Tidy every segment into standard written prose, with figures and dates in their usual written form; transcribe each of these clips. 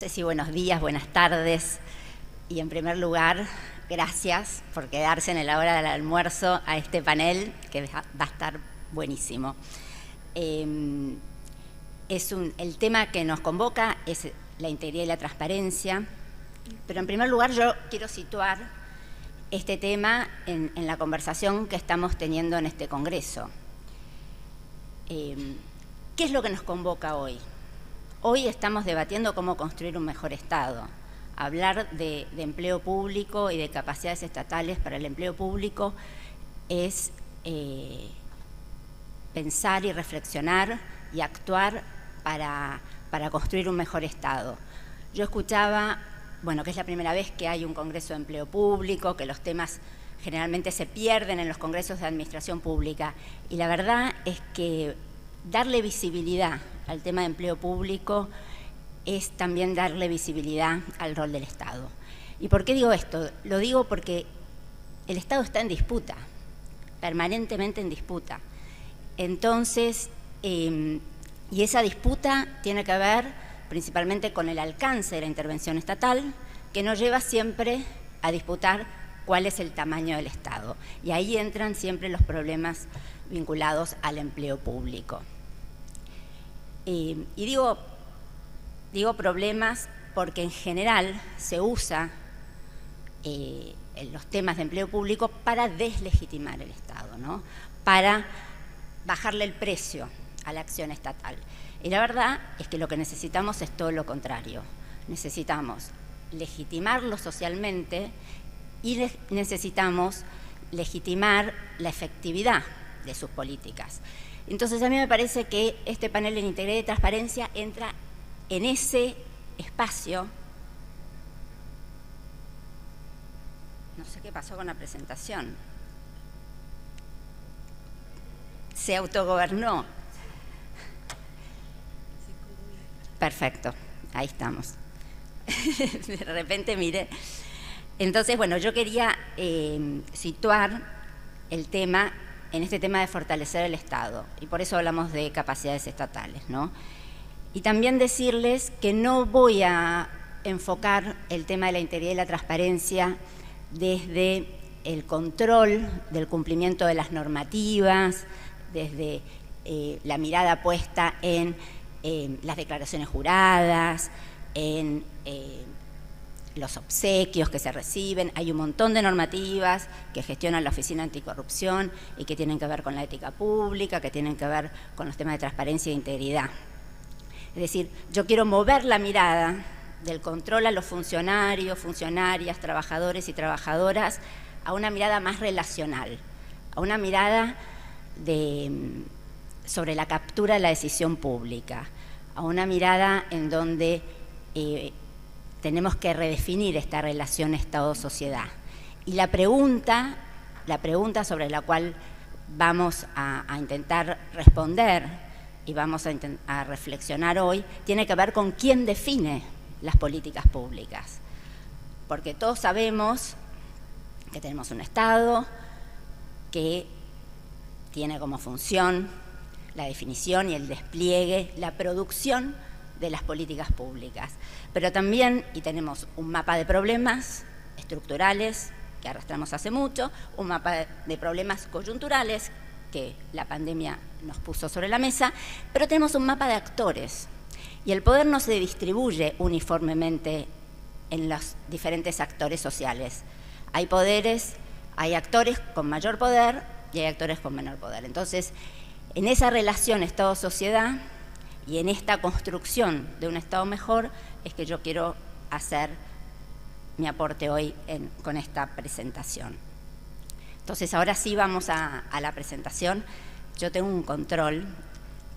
sé si buenos días, buenas tardes, y en primer lugar, gracias por quedarse en la hora del almuerzo a este panel que va a estar buenísimo. El tema que nos convoca es la integridad y la transparencia, pero en primer lugar yo quiero situar este tema en la conversación que estamos teniendo en este congreso. ¿Qué es lo que nos convoca hoy? Hoy estamos debatiendo cómo construir un mejor Estado. Hablar de empleo público y de capacidades estatales para el empleo público es pensar y reflexionar y actuar para construir un mejor Estado. Yo escuchaba, bueno, que es la primera vez que hay un Congreso de Empleo Público, que los temas generalmente se pierden en los congresos de administración pública, y la verdad es que darle visibilidad al tema de empleo público es también darle visibilidad al rol del Estado. ¿Y por qué digo esto? Lo digo porque el Estado está en disputa, permanentemente en disputa. Entonces, y esa disputa tiene que ver principalmente con el alcance de la intervención estatal, que nos lleva siempre a disputar cuál es el tamaño del Estado. Y ahí entran siempre los problemas vinculados al empleo público. Y digo problemas porque en general se usa los temas de empleo público para deslegitimar el Estado, ¿no? Para bajarle el precio a la acción estatal. Y la verdad es que lo que necesitamos es todo lo contrario. Necesitamos legitimarlo socialmente y necesitamos legitimar la efectividad de sus políticas. Entonces a mí me parece que este panel en integridad y transparencia entra en ese espacio. No sé qué pasó con la presentación. Se autogobernó. Perfecto, ahí estamos. De repente miré. Entonces, bueno, yo quería situar el tema en este tema de fortalecer el Estado, y por eso hablamos de capacidades estatales, ¿no? Y también decirles que no voy a enfocar el tema de la integridad y la transparencia desde el control del cumplimiento de las normativas, desde la mirada puesta en las declaraciones juradas, en los obsequios que se reciben. Hay un montón de normativas que gestionan la Oficina Anticorrupción y que tienen que ver con la ética pública, que tienen que ver con los temas de transparencia e integridad. Es decir, yo quiero mover la mirada del control a los funcionarios, funcionarias, trabajadores y trabajadoras a una mirada más relacional, a una mirada sobre la captura de la decisión pública, a una mirada en donde tenemos que redefinir esta relación Estado-sociedad. Y la pregunta sobre la cual vamos a intentar responder y vamos a reflexionar hoy, tiene que ver con quién define las políticas públicas. Porque todos sabemos que tenemos un Estado que tiene como función la definición y el despliegue, la producción de las políticas públicas. Pero también, y tenemos un mapa de problemas estructurales que arrastramos hace mucho, un mapa de problemas coyunturales que la pandemia nos puso sobre la mesa, pero tenemos un mapa de actores. Y el poder no se distribuye uniformemente en los diferentes actores sociales. Hay poderes, hay actores con mayor poder y hay actores con menor poder. Entonces, en esa relación Estado-sociedad y en esta construcción de un Estado mejor es que yo quiero hacer mi aporte hoy con esta presentación. Entonces, ahora sí vamos a la presentación. Yo tengo un control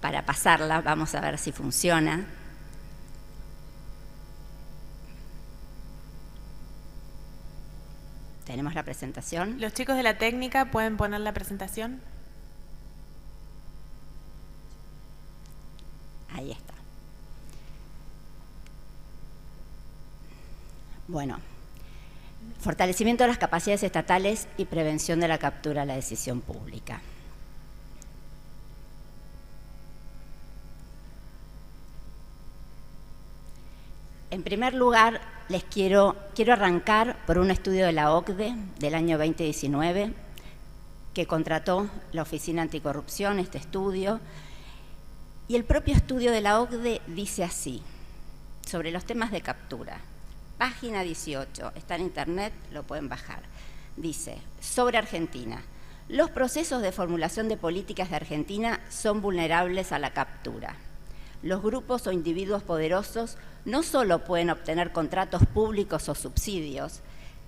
para pasarla, vamos a ver si funciona. ¿Tenemos la presentación? Los chicos de la técnica pueden poner la presentación. Ahí está. Bueno, fortalecimiento de las capacidades estatales y prevención de la captura de la decisión pública. En primer lugar, quiero arrancar por un estudio de la OCDE del año 2019, que contrató la Oficina Anticorrupción, este estudio, y el propio estudio de la OCDE dice así, sobre los temas de captura. Página 18, está en internet, lo pueden bajar. Dice, sobre Argentina, los procesos de formulación de políticas de Argentina son vulnerables a la captura. Los grupos o individuos poderosos no solo pueden obtener contratos públicos o subsidios,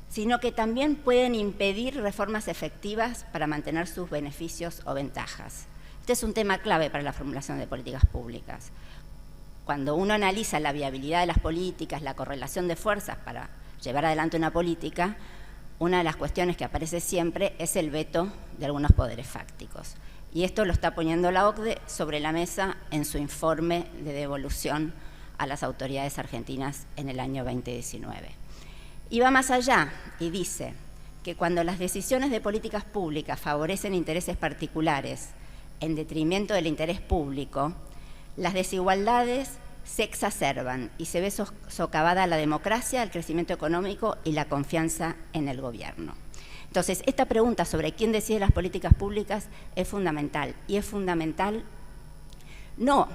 sino que también pueden impedir reformas efectivas para mantener sus beneficios o ventajas. Este es un tema clave para la formulación de políticas públicas. Cuando uno analiza la viabilidad de las políticas, la correlación de fuerzas para llevar adelante una política, una de las cuestiones que aparece siempre es el veto de algunos poderes fácticos. Y esto lo está poniendo la OCDE sobre la mesa en su informe de devolución a las autoridades argentinas en el año 2019. Y va más allá y dice que cuando las decisiones de políticas públicas favorecen intereses particulares en detrimento del interés público, las desigualdades se exacerban y se ve socavada la democracia, el crecimiento económico y la confianza en el gobierno. Entonces, esta pregunta sobre quién decide las políticas públicas es fundamental, y es fundamental no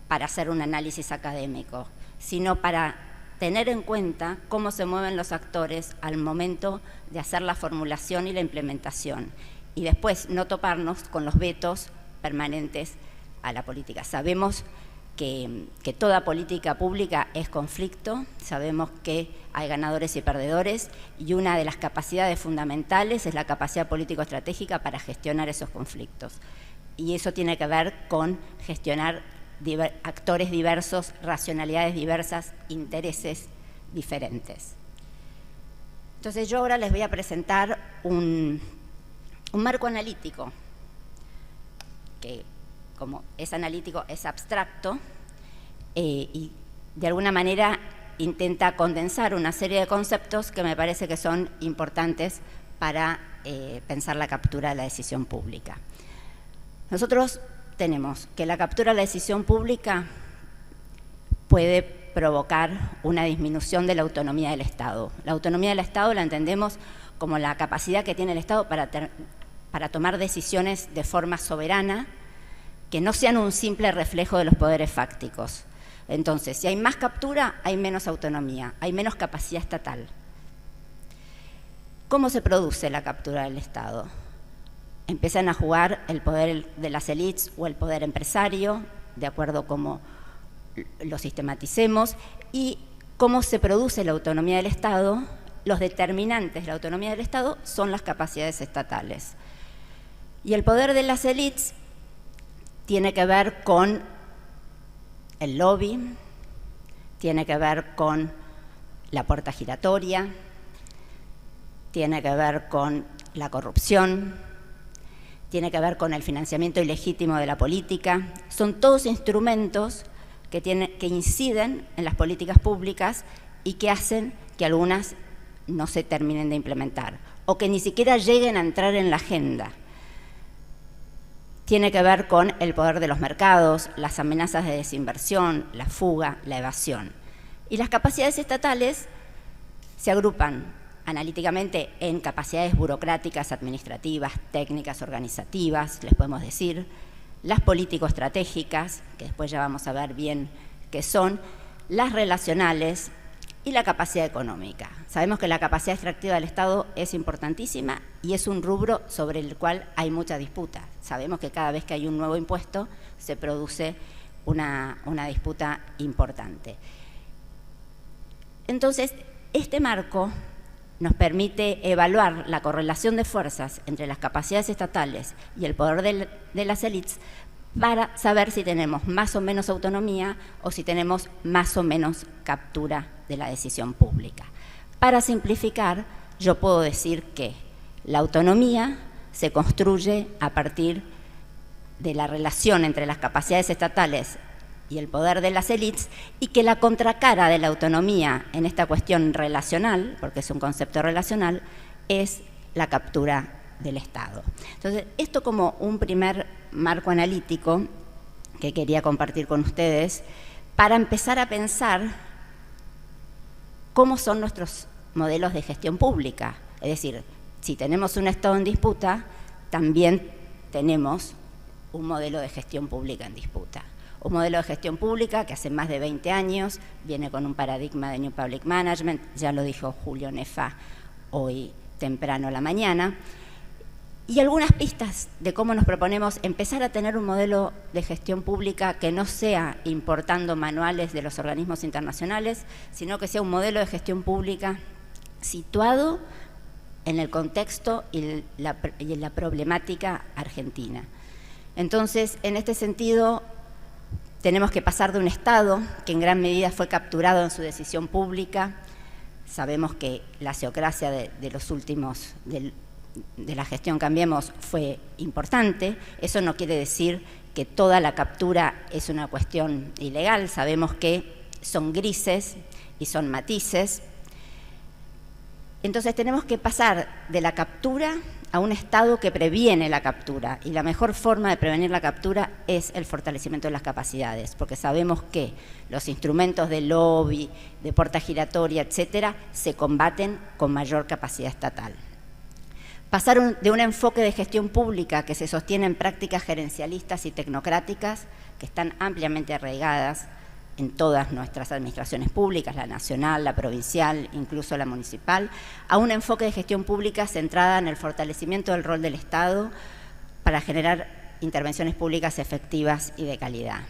para hacer un análisis académico, sino para tener en cuenta cómo se mueven los actores al momento de hacer la formulación y la implementación, y después no toparnos con los vetos permanentes a la política. Sabemos que toda política pública es conflicto, sabemos que hay ganadores y perdedores, y una de las capacidades fundamentales es la capacidad político-estratégica para gestionar esos conflictos. Y eso tiene que ver con gestionar actores diversos, racionalidades diversas, intereses diferentes. Entonces yo ahora les voy a presentar un marco analítico que, como es analítico, es abstracto y de alguna manera intenta condensar una serie de conceptos que me parece que son importantes para pensar la captura de la decisión pública. Nosotros tenemos que la captura de la decisión pública puede provocar una disminución de la autonomía del Estado. La autonomía del Estado la entendemos como la capacidad que tiene el Estado para tomar decisiones de forma soberana, que no sean un simple reflejo de los poderes fácticos. Entonces, si hay más captura, hay menos autonomía, hay menos capacidad estatal. ¿Cómo se produce la captura del Estado? Empiezan a jugar el poder de las élites o el poder empresario, de acuerdo a cómo lo sistematicemos, y cómo se produce la autonomía del Estado. Los determinantes de la autonomía del Estado son las capacidades estatales. Y el poder de las élites tiene que ver con el lobby, tiene que ver con la puerta giratoria, tiene que ver con la corrupción, tiene que ver con el financiamiento ilegítimo de la política. Son todos instrumentos que inciden en las políticas públicas y que hacen que algunas no se terminen de implementar o que ni siquiera lleguen a entrar en la agenda. Tiene que ver con el poder de los mercados, las amenazas de desinversión, la fuga, la evasión. Y las capacidades estatales se agrupan analíticamente en capacidades burocráticas, administrativas, técnicas, organizativas, les podemos decir, las político-estratégicas, que después ya vamos a ver bien qué son, las relacionales y la capacidad económica. Sabemos que la capacidad extractiva del Estado es importantísima y es un rubro sobre el cual hay mucha disputa. Sabemos que cada vez que hay un nuevo impuesto se produce una disputa importante. Entonces, este marco nos permite evaluar la correlación de fuerzas entre las capacidades estatales y el poder de las élites para saber si tenemos más o menos autonomía o si tenemos más o menos captura de la decisión pública. Para simplificar, yo puedo decir que la autonomía se construye a partir de la relación entre las capacidades estatales y el poder de las élites, y que la contracara de la autonomía en esta cuestión relacional, porque es un concepto relacional, es la captura del Estado. Entonces, esto como un primer marco analítico que quería compartir con ustedes para empezar a pensar cómo son nuestros modelos de gestión pública. Es decir, si tenemos un Estado en disputa, también tenemos un modelo de gestión pública en disputa. Un modelo de gestión pública que hace más de 20 años viene con un paradigma de New Public Management, ya lo dijo Julio Nefa hoy temprano a la mañana, y algunas pistas de cómo nos proponemos empezar a tener un modelo de gestión pública que no sea importando manuales de los organismos internacionales, sino que sea un modelo de gestión pública situado en el contexto y en la problemática argentina. Entonces, en este sentido, tenemos que pasar de un Estado que en gran medida fue capturado en su decisión pública. Sabemos que la geocracia de los últimos, de la gestión Cambiemos, fue importante. Eso no quiere decir que toda la captura es una cuestión ilegal. Sabemos que son grises y son matices. Entonces tenemos que pasar de la captura a un Estado que previene la captura, y la mejor forma de prevenir la captura es el fortalecimiento de las capacidades, porque sabemos que los instrumentos de lobby, de puerta giratoria, etcétera, se combaten con mayor capacidad estatal. Pasar de un enfoque de gestión pública que se sostiene en prácticas gerencialistas y tecnocráticas, que están ampliamente arraigadas en todas nuestras administraciones públicas, la nacional, la provincial, incluso la municipal, a un enfoque de gestión pública centrada en el fortalecimiento del rol del Estado para generar intervenciones públicas efectivas y de calidad.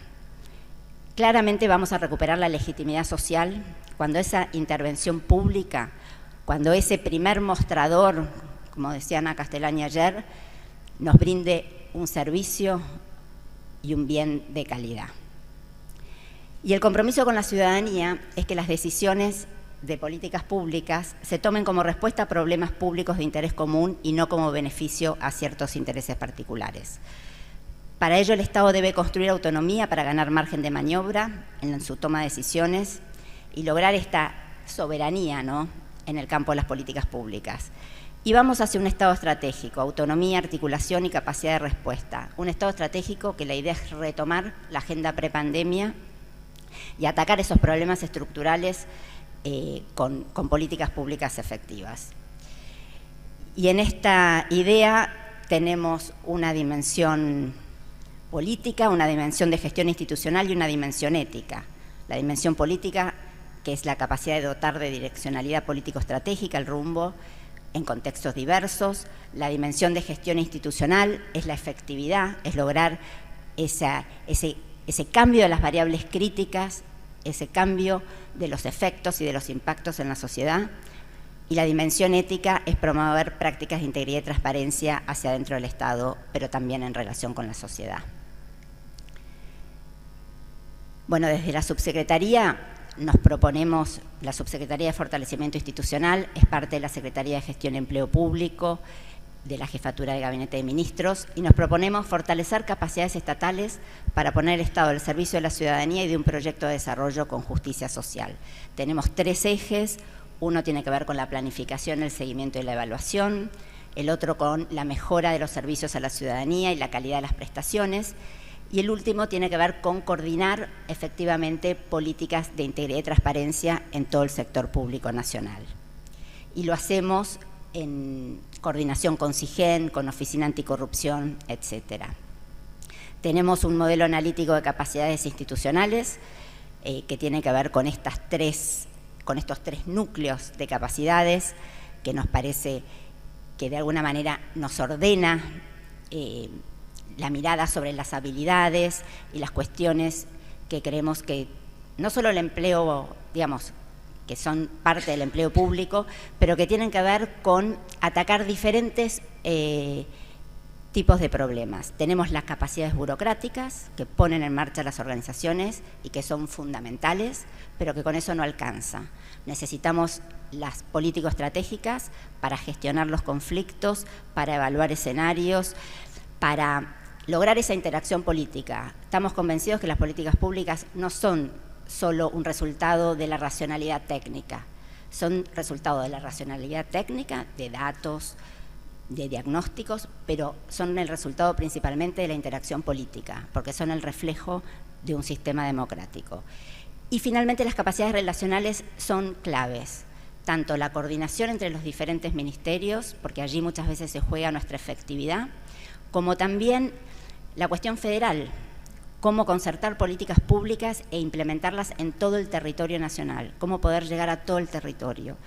Claramente vamos a recuperar la legitimidad social cuando esa intervención pública, cuando ese primer mostrador, como decía Ana Castellani ayer, nos brinde un servicio y un bien de calidad. Y el compromiso con la ciudadanía es que las decisiones de políticas públicas se tomen como respuesta a problemas públicos de interés común y no como beneficio a ciertos intereses particulares. Para ello, el Estado debe construir autonomía para ganar margen de maniobra en su toma de decisiones y lograr esta soberanía, ¿no?, en el campo de las políticas públicas. Y vamos hacia un Estado estratégico, autonomía, articulación y capacidad de respuesta. Un Estado estratégico que la idea es retomar la agenda prepandemia y atacar esos problemas estructurales con políticas públicas efectivas. Y en esta idea tenemos una dimensión política, una dimensión de gestión institucional y una dimensión ética. La dimensión política, que es la capacidad de dotar de direccionalidad político-estratégica el rumbo en contextos diversos. La dimensión de gestión institucional es la efectividad, es lograr ese cambio de las variables críticas, ese cambio de los efectos y de los impactos en la sociedad. Y la dimensión ética es promover prácticas de integridad y transparencia hacia dentro del Estado, pero también en relación con la sociedad. Bueno, desde la subsecretaría nos proponemos, la Subsecretaría de Fortalecimiento Institucional es parte de la Secretaría de Gestión y Empleo Público, de la Jefatura de Gabinete de Ministros, y nos proponemos fortalecer capacidades estatales para poner el Estado al servicio de la ciudadanía y de un proyecto de desarrollo con justicia social. Tenemos 3 ejes: uno tiene que ver con la planificación, el seguimiento y la evaluación, el otro con la mejora de los servicios a la ciudadanía y la calidad de las prestaciones, y el último tiene que ver con coordinar efectivamente políticas de integridad y transparencia en todo el sector público nacional. Y lo hacemos en coordinación con CIGEN, con Oficina Anticorrupción, etcétera. Tenemos un modelo analítico de capacidades institucionales que tiene que ver con estos 3 núcleos de capacidades, que nos parece que de alguna manera nos ordena la mirada sobre las habilidades y las cuestiones que creemos que no solo el empleo, digamos, que son parte del empleo público, pero que tienen que ver con atacar diferentes tipos de problemas. Tenemos las capacidades burocráticas que ponen en marcha las organizaciones y que son fundamentales, pero que con eso no alcanza. Necesitamos las político-estratégicas para gestionar los conflictos, para evaluar escenarios, para lograr esa interacción política. Estamos convencidos que las políticas públicas no son solo un resultado de la racionalidad técnica, son resultado de la racionalidad técnica, de datos, de diagnósticos, pero son el resultado principalmente de la interacción política, porque son el reflejo de un sistema democrático. Y finalmente las capacidades relacionales son claves, tanto la coordinación entre los diferentes ministerios, porque allí muchas veces se juega nuestra efectividad, como también la cuestión federal, cómo concertar políticas públicas e implementarlas en todo el territorio nacional, cómo poder llegar a todo el territorio.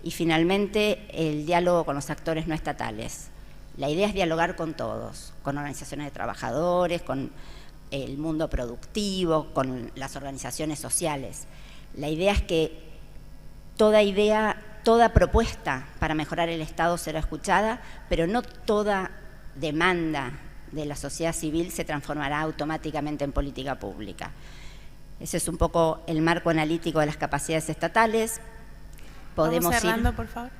Y finalmente el diálogo con los actores no estatales. La idea es dialogar con todos, con organizaciones de trabajadores, con el mundo productivo, con las organizaciones sociales. La idea es que toda propuesta para mejorar el Estado será escuchada, pero no toda demanda de la sociedad civil se transformará automáticamente en política pública. Ese es un poco el marco analítico de las capacidades estatales. Vamos cerrando, por favor.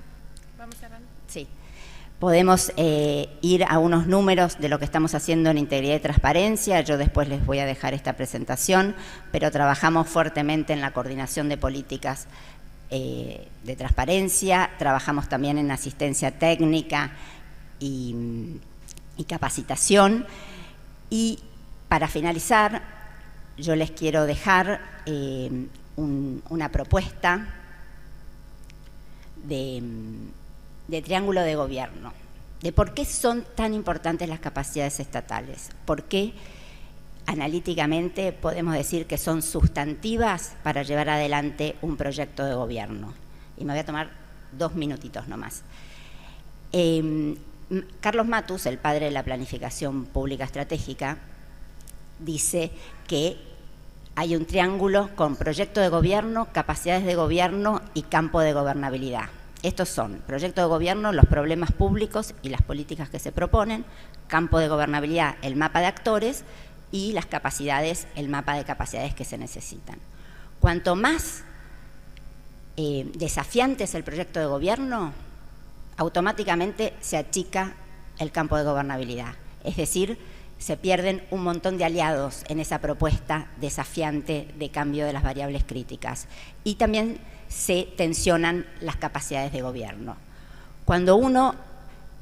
Vamos cerrando. Sí. Podemos ir a unos números de lo que estamos haciendo en integridad y transparencia. Yo después les voy a dejar esta presentación, pero trabajamos fuertemente en la coordinación de políticas de transparencia, trabajamos también en asistencia técnica y capacitación. Y para finalizar, yo les quiero dejar una propuesta de triángulo de gobierno, de por qué son tan importantes las capacidades estatales, por qué analíticamente podemos decir que son sustantivas para llevar adelante un proyecto de gobierno. Y me voy a tomar 2 minutitos nomás. Carlos Matus, el padre de la planificación pública estratégica, dice que hay un triángulo con proyecto de gobierno, capacidades de gobierno y campo de gobernabilidad. Estos son proyecto de gobierno, los problemas públicos y las políticas que se proponen, campo de gobernabilidad, el mapa de actores, y las capacidades, el mapa de capacidades que se necesitan. Cuanto más desafiante es el proyecto de gobierno, automáticamente se achica el campo de gobernabilidad. Es decir, se pierden un montón de aliados en esa propuesta desafiante de cambio de las variables críticas. Y también se tensionan las capacidades de gobierno. Cuando uno,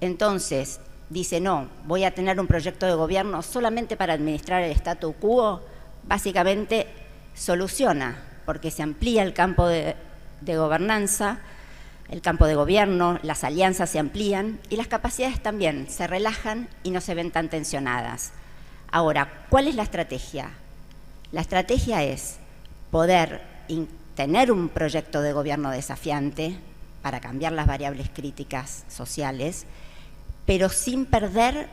entonces, dice, no, voy a tener un proyecto de gobierno solamente para administrar el statu quo, básicamente soluciona, porque se amplía el campo de gobernanza, el campo de gobierno, las alianzas se amplían y las capacidades también se relajan y no se ven tan tensionadas. Ahora, ¿cuál es la estrategia? La estrategia es poder tener un proyecto de gobierno desafiante para cambiar las variables críticas sociales, pero sin perder,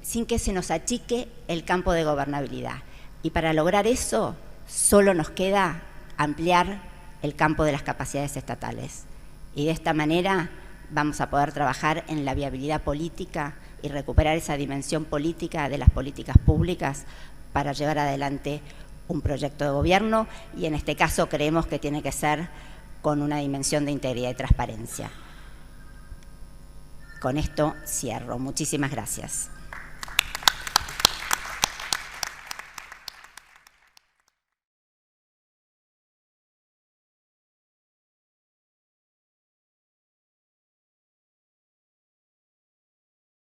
sin que se nos achique el campo de gobernabilidad. Y para lograr eso, solo nos queda ampliar el campo de las capacidades estatales. Y de esta manera vamos a poder trabajar en la viabilidad política y recuperar esa dimensión política de las políticas públicas para llevar adelante un proyecto de gobierno, y en este caso creemos que tiene que ser con una dimensión de integridad y transparencia. Con esto cierro. Muchísimas gracias.